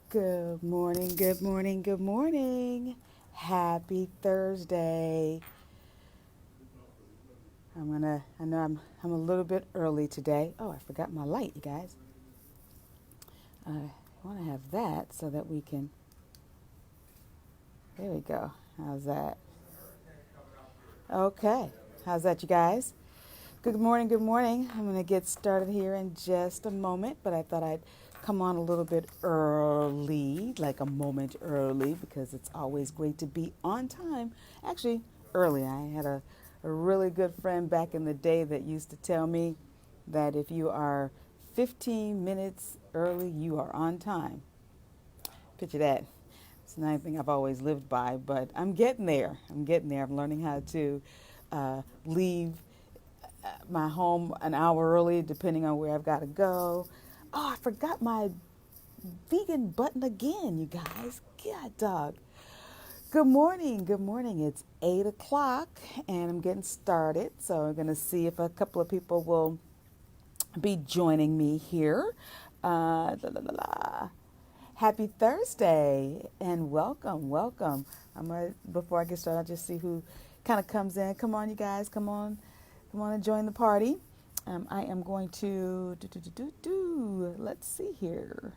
Good morning, good morning, good morning. Happy Thursday. I know I'm a little bit early today. Oh, I forgot my light, you guys. I want to have that so that we can, there we go. How's that? Okay. How's that, you guys? Good morning, good morning. I'm going to get started here in just a moment, but I thought I'd come on a little bit early, like a moment early, because it's always great to be on time. Actually, early. I had a really good friend back in the day that used to tell me that if you are 15 minutes early, you are on time. Picture that. It's not anything I've always lived by, but I'm getting there. I'm getting there. I'm learning how to leave my home an hour early, depending on where I've got to go. Oh, I forgot my vegan button again, you guys. God, dog. Good morning. Good morning. It's 8 o'clock, and I'm getting started. So I'm going to see if a couple of people will be joining me here. La, la, la, la. Happy Thursday, and welcome, welcome. Before I get started, I'll just see who kind of comes in. Come on, you guys. Come on and join the party. I am going to let's see here.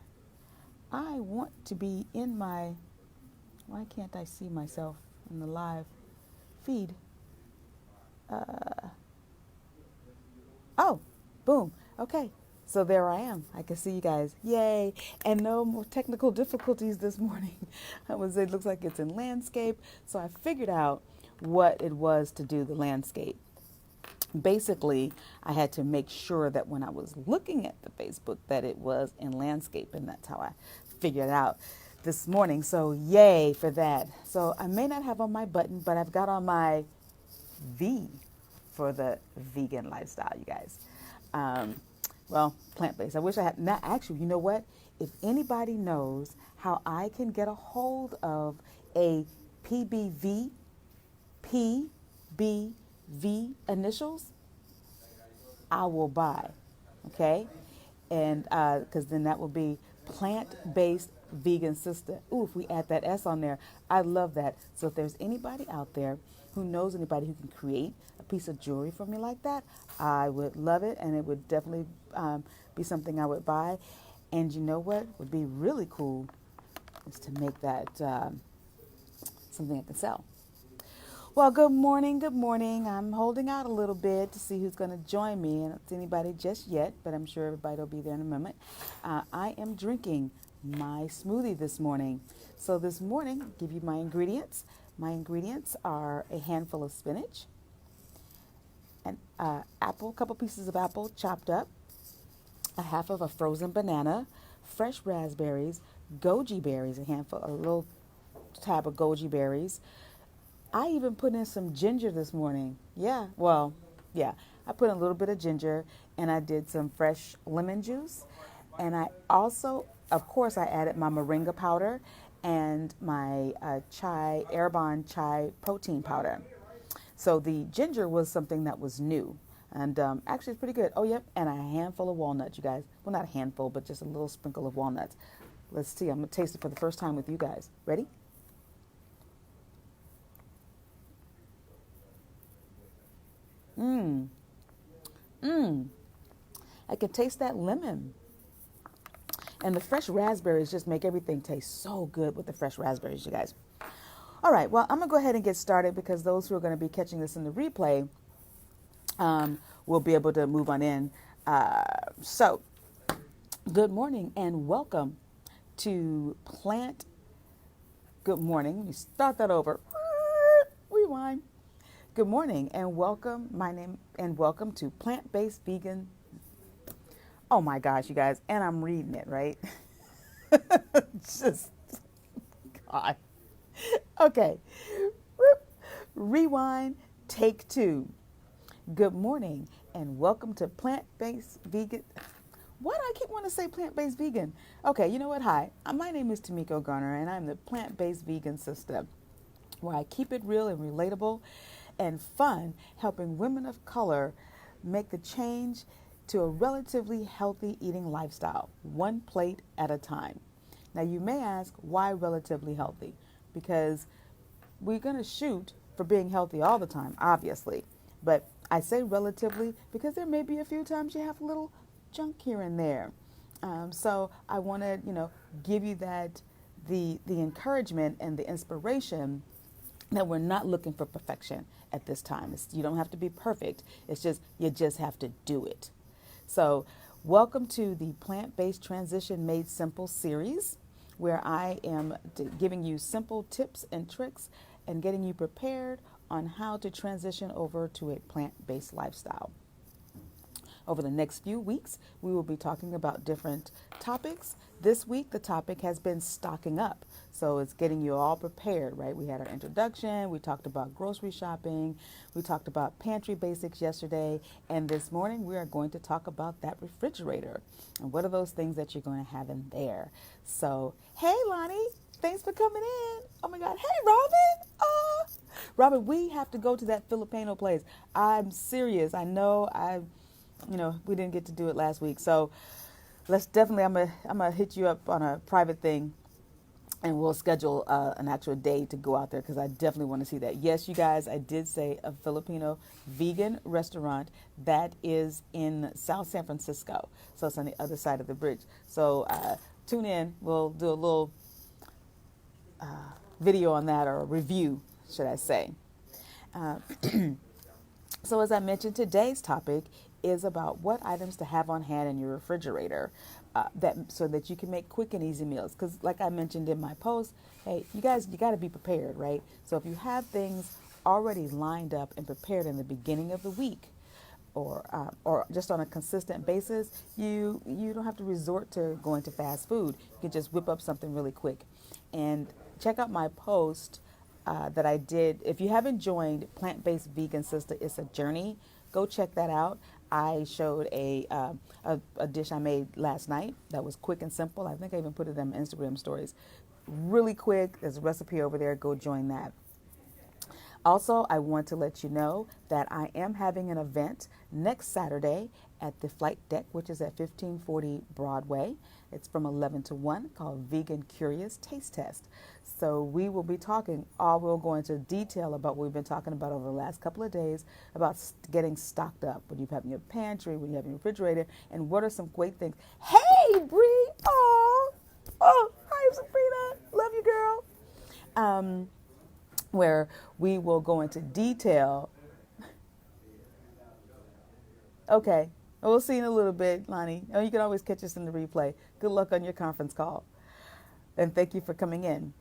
I want to be in my, why can't I see myself in the live feed? Oh, boom. Okay. So there I am. I can see you guys. Yay. And no more technical difficulties this morning. It looks like it's in landscape. So I figured out what it was to do the landscape. Basically, I had to make sure that when I was looking at the Facebook that it was in landscape, and that's how I figured it out this morning. So yay for that. So I may not have on my button, but I've got on my V for the vegan lifestyle, you guys. Um, well, plant-based. I wish I had, not actually, you know what? If anybody knows how I can get a hold of a PBV, PBV initials, I will buy, okay? And because then that will be plant-based vegan sister. Ooh, if we add that S on there, I love that. So if there's anybody out there who knows anybody who can create a piece of jewelry for me like that, I would love it, and it would definitely be something I would buy. And you know what would be really cool is to make that something I can sell. Well, good morning, good morning. I'm holding out a little bit to see who's going to join me. I don't see anybody just yet, but I'm sure everybody will be there in a moment. I am drinking my smoothie this morning. So this morning, I'll give you my ingredients. My ingredients are a handful of spinach, an apple, a couple pieces of apple chopped up, a half of a frozen banana, fresh raspberries, goji berries, a little tab of goji berries. I even put in some ginger this morning. Yeah, well, yeah. I put in a little bit of ginger, and I did some fresh lemon juice. And I also, of course, I added my moringa powder and my Arbonne chai protein powder. So the ginger was something that was new. And actually, it's pretty good. Oh, yep. And a handful of walnuts, you guys. Well, not a handful, but just a little sprinkle of walnuts. Let's see. I'm going to taste it for the first time with you guys. Ready? Mmm. Mmm. I can taste that lemon. And the fresh raspberries just make everything taste so good with the fresh raspberries, you guys. All right, well, I'm going to go ahead and get started because those who are going to be catching this in the replay will be able to move on in. So, good morning and welcome to Plant. Good morning. Let me start that over. Rewind. Good morning and welcome. Welcome to Plant-Based Vegan. Oh my gosh, you guys, and I'm reading it, right? Just God. Okay. Rewind, take two. Good morning and welcome to Plant-Based Vegan. Why do I keep wanting to say plant-based vegan? Okay, you know what? Hi, my name is Tamiko Garner, and I'm the plant-based vegan sister, where I keep it real and relatable and fun, helping women of color make the change to a relatively healthy eating lifestyle, one plate at a time. Now you may ask, why relatively healthy? Because we're going to shoot for being healthy all the time, obviously. But I say relatively because there may be a few times you have a little junk here and there. So I want to, give you that the encouragement and the inspiration that we're not looking for perfection at this time. You don't have to be perfect. It's just you just have to do it. So, welcome to the Plant-Based Transition Made Simple series, where I am giving you simple tips and tricks and getting you prepared on how to transition over to a plant-based lifestyle. Over the next few weeks, we will be talking about different topics. This week, the topic has been stocking up. So it's getting you all prepared, right? We had our introduction. We talked about grocery shopping. We talked about pantry basics yesterday. And this morning, we are going to talk about that refrigerator. And what are those things that you're going to have in there? So, hey, Lonnie, thanks for coming in. Oh, my God. Hey, Robin. Oh, Robin, we have to go to that Filipino place. I'm serious. I know we didn't get to do it last week. So let's definitely, I'm gonna hit you up on a private thing and we'll schedule an actual day to go out there because I definitely want to see that. Yes, you guys, I did say a Filipino vegan restaurant that is in South San Francisco. So it's on the other side of the bridge. So tune in. We'll do a little video on that, or a review, should I say. So as I mentioned, today's topic is about what items to have on hand in your refrigerator so that you can make quick and easy meals. Because like I mentioned in my post, hey, you got to be prepared, right? So if you have things already lined up and prepared in the beginning of the week, or just on a consistent basis, you don't have to resort to going to fast food. You can just whip up something really quick. And check out my post that I did. If you haven't joined Plant-Based Vegan Sistah, it's a journey. Go check that out. I showed a dish I made last night that was quick and simple. I think I even put it in my Instagram stories. Really quick. There's a recipe over there. Go join that. Also, I want to let you know that I am having an event next Saturday at the Flight Deck, which is at 1540 Broadway. It's from 11 to 1, called Vegan Curious Taste Test. So we will be talking, we'll go into detail about what we've been talking about over the last couple of days, about getting stocked up when you have your pantry, when you have your refrigerator, and what are some great things. Hey, Bree! Hi, Sabrina! Love you, girl! Where we will go into detail. Okay. We'll see in a little bit, Lonnie. You can always catch us in the replay. Good luck on your conference call. And thank you for coming in.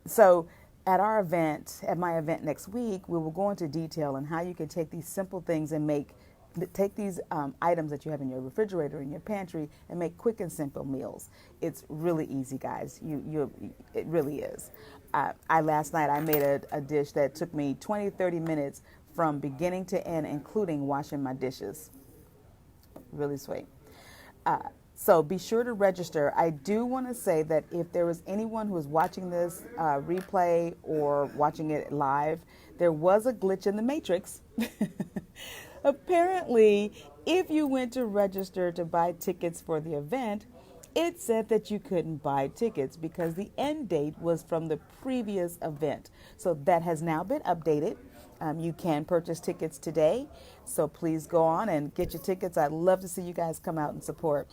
So at my event next week, we will go into detail on how you can take these simple things and take these items that you have in your refrigerator, in your pantry, and make quick and simple meals. It's really easy, guys. It really is. Last night I made a dish that took me 20, 30 minutes from beginning to end, including washing my dishes. Really sweet. So be sure to register. I do want to say that if there was anyone who was watching this replay or watching it live, there was a glitch in the matrix. Apparently, if you went to register to buy tickets for the event, it said that you couldn't buy tickets because the end date was from the previous event. So that has now been updated. You can purchase tickets today. So please go on and get your tickets. I'd love to see you guys come out and support.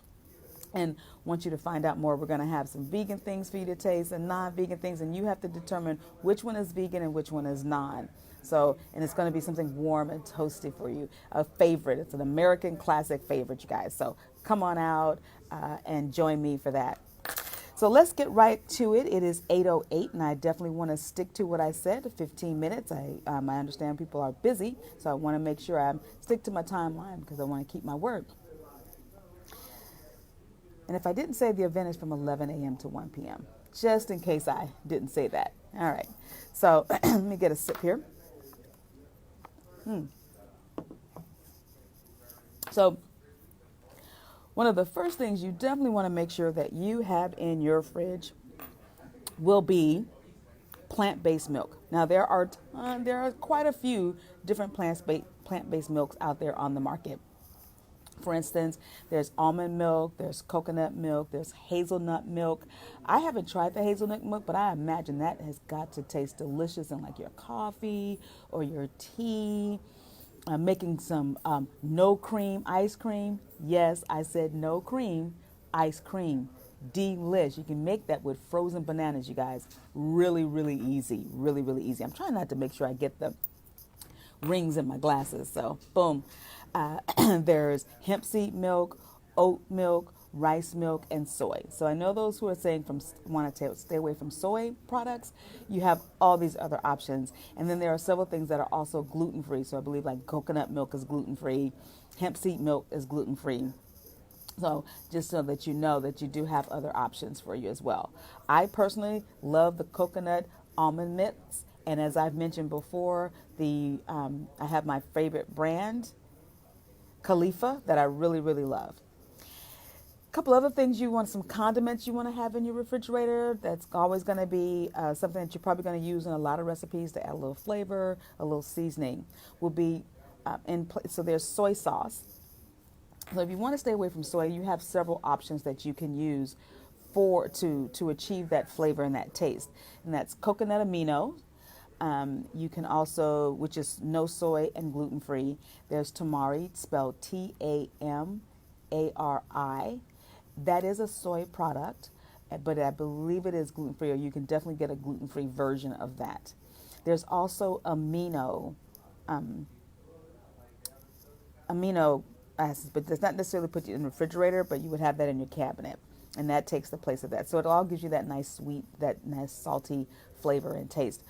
And want you to find out more. We're going to have some vegan things for you to taste and non-vegan things. And you have to determine which one is vegan and which one is non. So, and it's going to be something warm and toasty for you. A favorite. It's an American classic favorite, you guys. So come on out and join me for that. So let's get right to it. It is 8:08, and I definitely want to stick to what I said, 15 minutes. I understand people are busy, so I want to make sure I stick to my timeline because I want to keep my word. And if I didn't say, the event is from 11 a.m. to 1 p.m., just in case I didn't say that. All right. So let me get a sip here. So one of the first things you definitely want to make sure that you have in your fridge will be plant-based milk. Now, there are quite a few different plant-based milks out there on the market. For instance, there's almond milk, there's coconut milk, there's hazelnut milk. I haven't tried the hazelnut milk, but I imagine that has got to taste delicious in like your coffee or your tea. Making some no cream ice cream. Yes, I said no cream ice cream. Delish. You can make that with frozen bananas, you guys. Really, really easy. Really, really easy. I'm trying not to make sure I get the rings in my glasses. So, boom. There's hemp seed milk, oat milk, rice milk, and soy. So I know those who are saying want to stay away from soy products. You have all these other options, and then there are several things that are also gluten free. So I believe like coconut milk is gluten free, hemp seed milk is gluten free. So just so that you do have other options for you as well. I personally love the coconut almond mix. And as I've mentioned before, I have my favorite brand, Khalifa, that I really, really love. A couple other things some condiments you want to have in your refrigerator. That's always going to be something that you're probably going to use in a lot of recipes to add a little flavor, a little seasoning. Will be so there's soy sauce. So if you want to stay away from soy, you have several options that you can use to achieve that flavor and that taste. And that's coconut amino. You can also, which is no soy and gluten free. There's tamari, spelled Tamari. That is a soy product, but I believe it is gluten free, or you can definitely get a gluten free version of that. There's also amino acids, but does not necessarily put you in the refrigerator, but you would have that in your cabinet, and that takes the place of that. So it all gives you that nice sweet, that nice salty flavor and taste.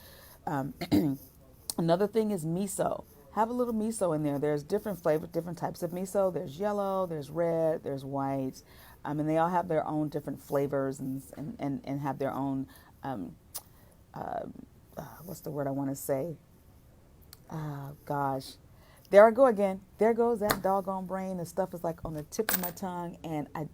Another thing is miso. Have a little miso in there. There's different flavors, different types of miso. There's yellow, there's red, there's white. And they all have their own different flavors and have their own, what's the word I want to say? Oh, gosh. There I go again. There goes that doggone brain. The stuff is like on the tip of my tongue, and I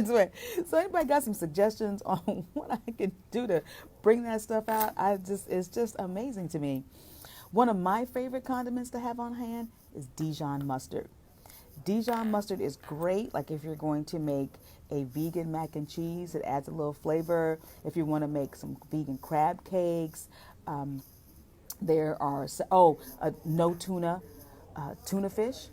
swear. So anybody got some suggestions on what I can do to bring that stuff out? It's just amazing to me. One of my favorite condiments to have on hand is Dijon mustard. Dijon mustard is great, like if you're going to make a vegan mac and cheese, it adds a little flavor. If you want to make some vegan crab cakes, there are, no tuna, tuna fish.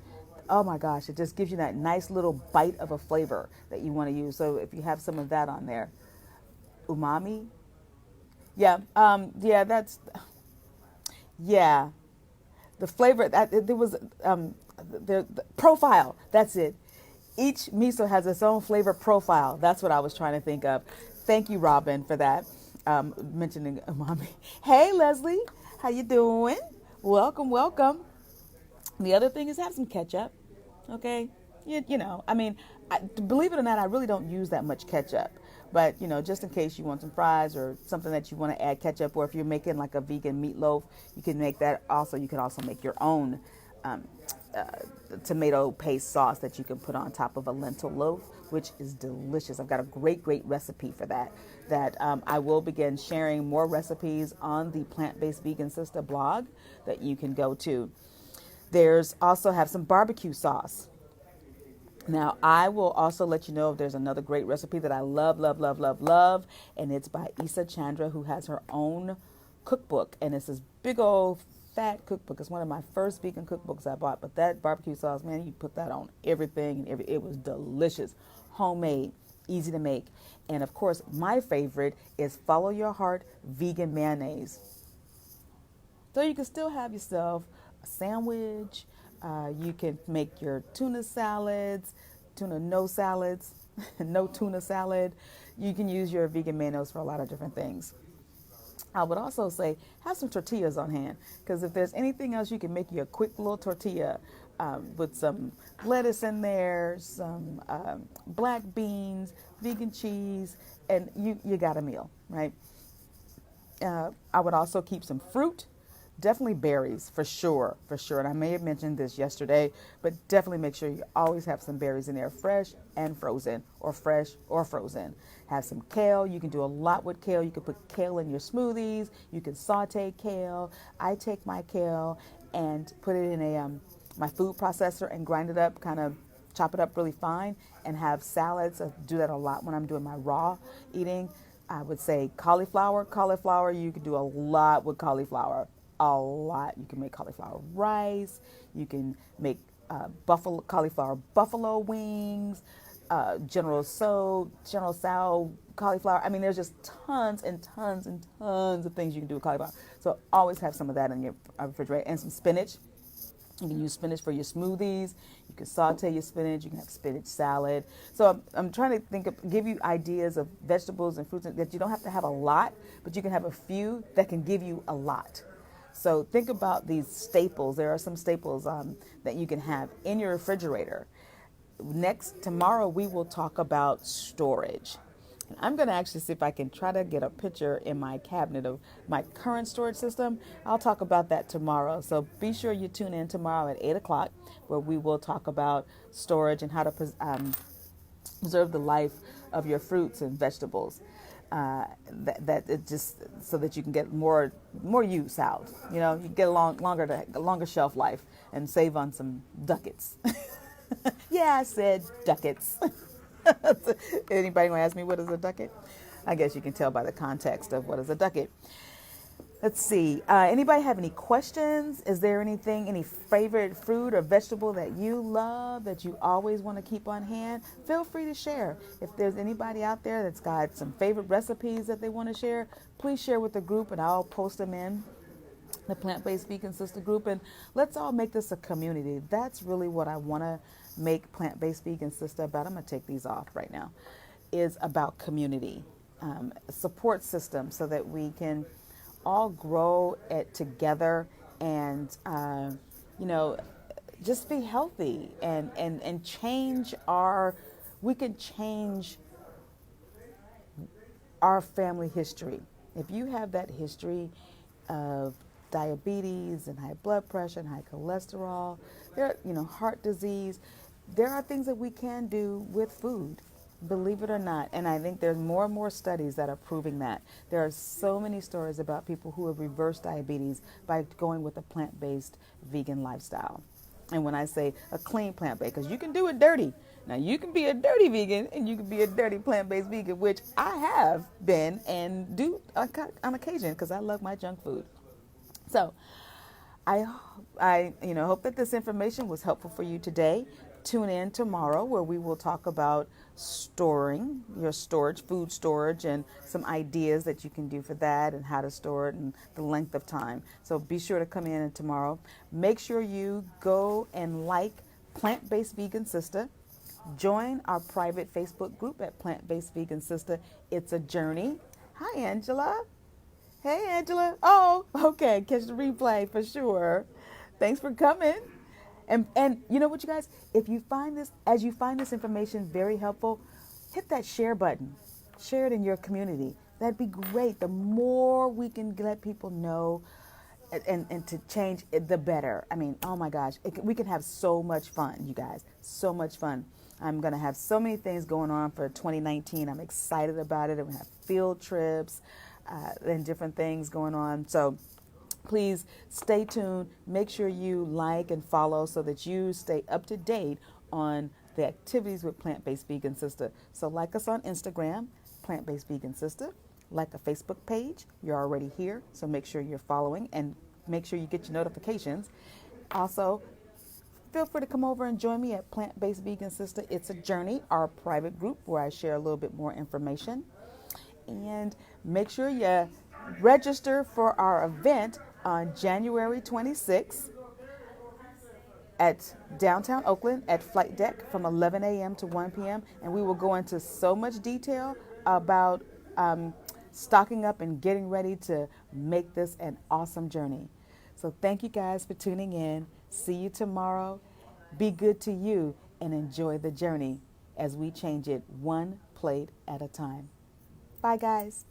Oh my gosh, it just gives you that nice little bite of a flavor that you want to use. So if you have some of that on there, umami. Yeah, the flavor that there was, the profile. That's it. Each miso has its own flavor profile. That's what I was trying to think of. Thank you, Robin, for that. Mentioning umami. Hey, Leslie, how you doing? Welcome, welcome. The other thing is have some ketchup. Okay, believe it or not, I really don't use that much ketchup. But, just in case you want some fries or something that you want to add ketchup, or if you're making like a vegan meatloaf, you can make that also. You can also make your own tomato paste sauce that you can put on top of a lentil loaf, which is delicious. I've got a great recipe for that I will begin sharing more recipes on the Plant-Based Vegan Sistah blog that you can go to. There's also have some barbecue sauce. Now, I will also let you know if there's another great recipe that I love, and it's by Isa Chandra, who has her own cookbook, and it's this big old fat cookbook. It's one of my first vegan cookbooks I bought, but that barbecue sauce, man, you put that on everything, and it was delicious, homemade, easy to make. And of course, my favorite is Follow Your Heart vegan mayonnaise. So you can still have yourself a sandwich. You can make your tuna salads, no salads, no tuna salad. You can use your vegan mayonnaise for a lot of different things. I would also say have some tortillas on hand, because if there's anything else, you can make you a quick little tortilla with some lettuce in there, some black beans, vegan cheese, and you got a meal, right? I would also keep some fruit. Definitely berries, for sure. And I may have mentioned this yesterday, but definitely make sure you always have some berries in there, fresh and frozen, or fresh or frozen. Have some kale. You can do a lot with kale. You can put kale in your smoothies. You can saute kale. I take my kale and put it in my food processor and grind it up, kind of chop it up really fine, and have salads. I do that a lot when I'm doing my raw eating. I would say cauliflower. Cauliflower, you can do a lot with cauliflower. A lot. You can make cauliflower rice. You can make cauliflower buffalo wings, General Tso cauliflower. I mean, there's just tons and tons and tons of things you can do with cauliflower. So always have some of that in your refrigerator, and some spinach. You can use spinach for your smoothies. You can saute your spinach. You can have spinach salad. So I'm trying to give you ideas of vegetables and fruits that you don't have to have a lot, but you can have a few that can give you a lot. So think about these staples. There are some staples that you can have in your refrigerator. Tomorrow we will talk about storage. And I'm going to actually see if I can try to get a picture in my cabinet of my current storage system. I'll talk about that tomorrow. So be sure you tune in tomorrow at 8 o'clock, where we will talk about storage and how to preserve the life of your fruits and vegetables. That it just so that you can get more use out. You know, you get a longer shelf life and save on some ducats. Yeah, I said ducats. Anybody want to ask me what is a ducat? I guess you can tell by the context of what is a ducat. Let's see. Anybody have any questions? Is there any favorite fruit or vegetable that you love that you always want to keep on hand? Feel free to share. If there's anybody out there that's got some favorite recipes that they want to share, please share with the group, and I'll post them in the Plant-Based Vegan Sister group, and let's all make this a community. That's really what I want to make Plant-Based Vegan Sister about. I'm going to take these off right now. Is about community, support system, so that we can all grow it together and just be healthy and change we can change our family history. If you have that history of diabetes and high blood pressure and high cholesterol, heart disease, there are things that we can do with food, believe it or not. And I think there's more and more studies that are proving that. There are so many stories about people who have reversed diabetes by going with a plant-based vegan lifestyle. And when I say a clean plant-based, because you can do it dirty. Now, you can be a dirty vegan and you can be a dirty plant-based vegan, which I have been and do on occasion because I love my junk food. So I hope that this information was helpful for you today. Tune in tomorrow, where we will talk about storing your food storage, and some ideas that you can do for that and how to store it and the length of time. So be sure to come in tomorrow. Make sure you go and like Plant-Based Vegan Sister. Join our private Facebook group at Plant-Based Vegan Sister. It's a journey. Hi, Angela. Hey, Angela. Oh, okay. Catch the replay for sure. Thanks for coming. And you know what, you guys? As you find this information very helpful, hit that share button. Share it in your community. That'd be great. The more we can let people know and to change it, the better. I mean, oh my gosh, we can have so much fun, you guys. So much fun. I'm going to have so many things going on for 2019. I'm excited about it. I'm going to have field trips and different things going on. So please stay tuned. Make sure you like and follow so that you stay up to date on the activities with Plant-Based Vegan Sister. So like us on Instagram, Plant-Based Vegan Sister. Like a Facebook page. You're already here, so make sure you're following and make sure you get your notifications. Also, feel free to come over and join me at Plant-Based Vegan Sister. It's a journey, our private group where I share a little bit more information. And make sure you register for our event on January 26th at downtown Oakland at Flight Deck from 11 a.m. to 1 p.m. And we will go into so much detail about stocking up and getting ready to make this an awesome journey. So thank you guys for tuning in. See you tomorrow. Be good to you and enjoy the journey as we change it one plate at a time. Bye, guys.